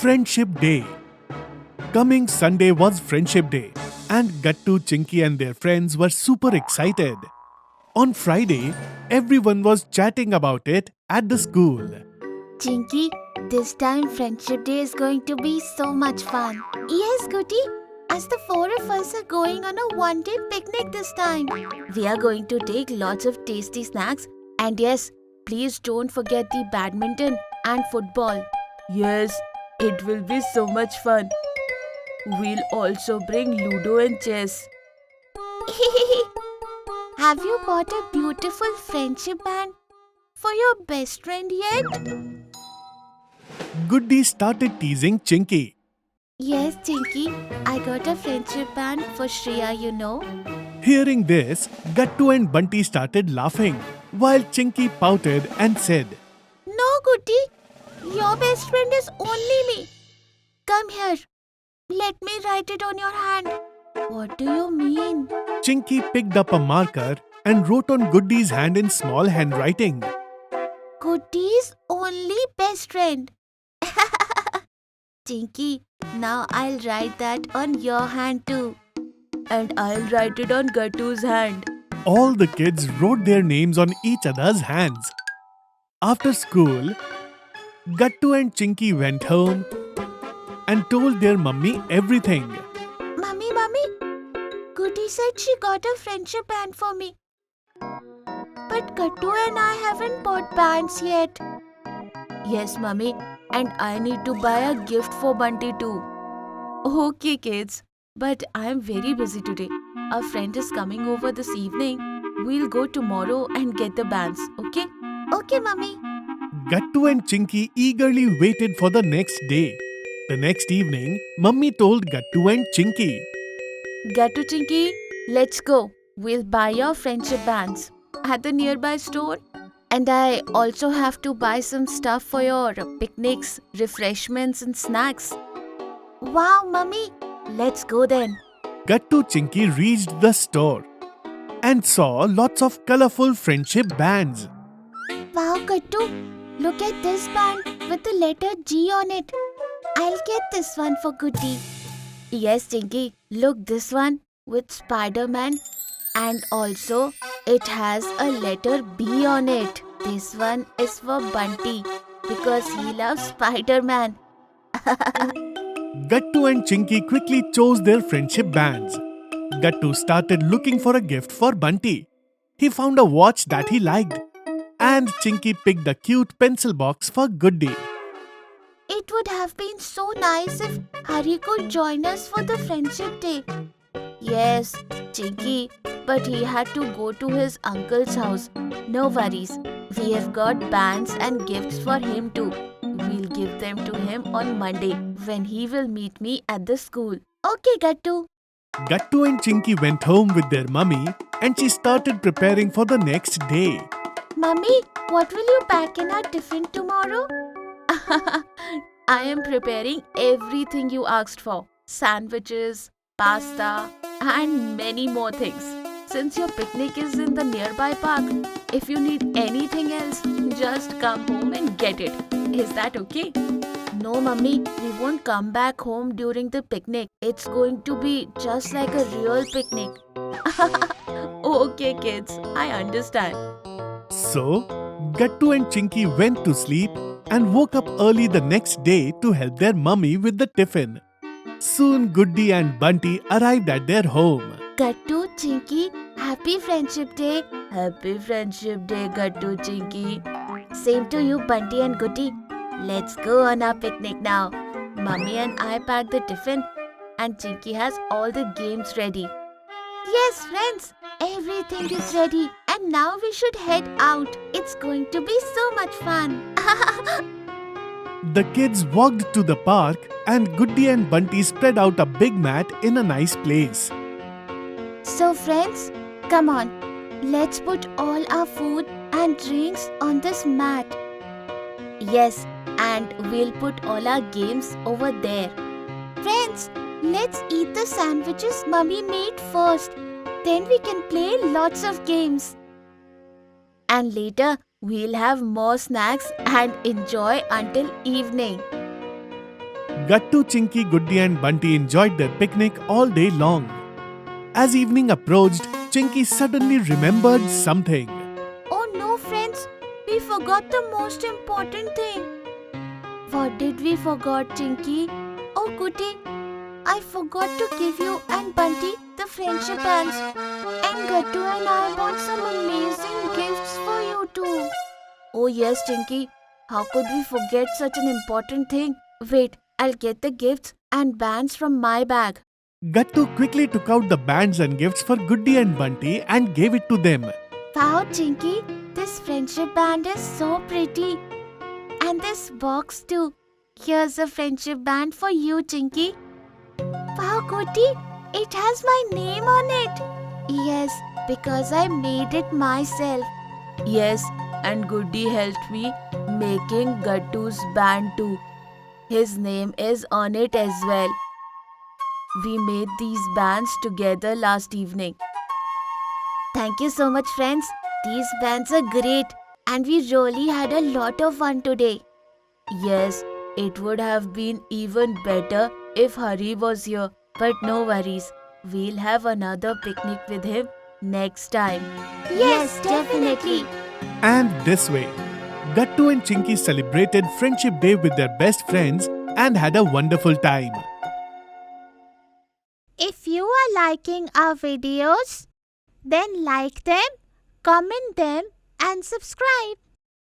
Friendship Day. Coming Sunday was Friendship Day, and Gattu, Chinky, and their friends were super excited. On Friday, everyone was chatting about it at the school. Chinky, this time Friendship Day is going to be so much fun. Yes, Goody. As the four of us are going on a one-day picnic this time. We are going to take lots of tasty snacks. And yes, please don't forget the badminton and football. Yes, it will be so much fun. We'll also bring Ludo and chess. Have you bought a beautiful friendship band for your best friend yet? Goody started teasing Chinky. Yes, Chinky. I got a friendship band for Shreya, you know. Hearing this, Gattu and Bunty started laughing, while Chinky pouted and said, No, Goody. Your best friend is only me. Come here. Let me write it on your hand. What do you mean? Chinky picked up a marker and wrote on Goody's hand in small handwriting. Goody's only best friend. Chinky, now I'll write that on your hand too. And I'll write it on Gattu's hand. All the kids wrote their names on each other's hands. After school, Gattu and Chinky went home and told their mummy everything. Mummy, Goody said she got a friendship band for me. But Gattu and I haven't bought bands yet. Yes, Mummy, and I need to buy a gift for Bunty too. Okay, kids, but I am very busy today. A friend is coming over this evening. We'll go tomorrow and get the bands, okay? Okay, Mummy. Gattu and Chinky eagerly waited for the next day. The next evening, Mummy told Gattu and Chinky, Gattu, Chinky, let's go. We'll buy your friendship bands at the nearby store. And I also have to buy some stuff for your picnics, refreshments and snacks. Wow, Mummy. Let's go then. Gattu Chinky reached the store and saw lots of colorful friendship bands. Wow, Gattu. Look at this band with the letter G on it. I'll get this one for Goody. Yes, Chinky. Look, this one with Spider-Man. And also, it has a letter B on it. This one is for Bunty because he loves Spider-Man. Gattu and Chinky quickly chose their friendship bands. Gattu started looking for a gift for Bunty. He found a watch that he liked. And Chinky picked a cute pencil box for Goody. It would have been so nice if Hari could join us for the Friendship Day. Yes, Chinky, but he had to go to his uncle's house. No worries, we have got bands and gifts for him too. We'll give them to him on Monday when he will meet me at the school. Okay, Gattu. Gattu and Chinky went home with their mummy and she started preparing for the next day. Mummy, what will you pack in our tiffin tomorrow? I am preparing everything you asked for. Sandwiches, pasta, and many more things. Since your picnic is in the nearby park, if you need anything else, just come home and get it. Is that okay? No, Mummy, we won't come back home during the picnic. It's going to be just like a real picnic. Okay, kids, I understand. So, Gattu and Chinky went to sleep and woke up early the next day to help their mummy with the tiffin. Soon Goody and Bunty arrived at their home. Gattu, Chinky, happy Friendship Day. Happy Friendship Day, Gattu, Chinky. Same to you, Bunty and Goody. Let's go on our picnic now. Mummy and I packed the tiffin and Chinky has all the games ready. Yes, friends, everything is ready and now we should head out. It's going to be so much fun. The kids walked to the park and Goody and Bunty spread out a big mat in a nice place. So friends, come on. Let's put all our food and drinks on this mat. Yes, and we'll put all our games over there. Friends, let's eat the sandwiches Mummy made first. Then we can play lots of games. And later, we'll have more snacks and enjoy until evening. Gattu, Chinky, Goody and Bunty enjoyed their picnic all day long. As evening approached, Chinky suddenly remembered something. Oh no, friends, we forgot the most important thing. What did we forget, Chinky? Oh, Goody, I forgot to give you and Bunty the friendship bands. And Gattu and I bought some amazing gifts for you too. Oh yes, Chinky. How could we forget such an important thing? Wait, I'll get the gifts and bands from my bag. Gattu quickly took out the bands and gifts for Goody and Bunty and gave it to them. Wow, Chinky, this friendship band is so pretty. And this box too. Here's a friendship band for you, Chinky. Wow, Goody, it has my name on it. Yes, because I made it myself. Yes, and Goody helped me making Gattu's band too. His name is on it as well. We made these bands together last evening. Thank you so much, friends. These bands are great and we really had a lot of fun today. Yes, it would have been even better if Hari was here. But no worries, we'll have another picnic with him next time. Yes, definitely. And this way, Gattu and Chinky celebrated Friendship Day with their best friends and had a wonderful time. If you are liking our videos, then like them, comment them and subscribe.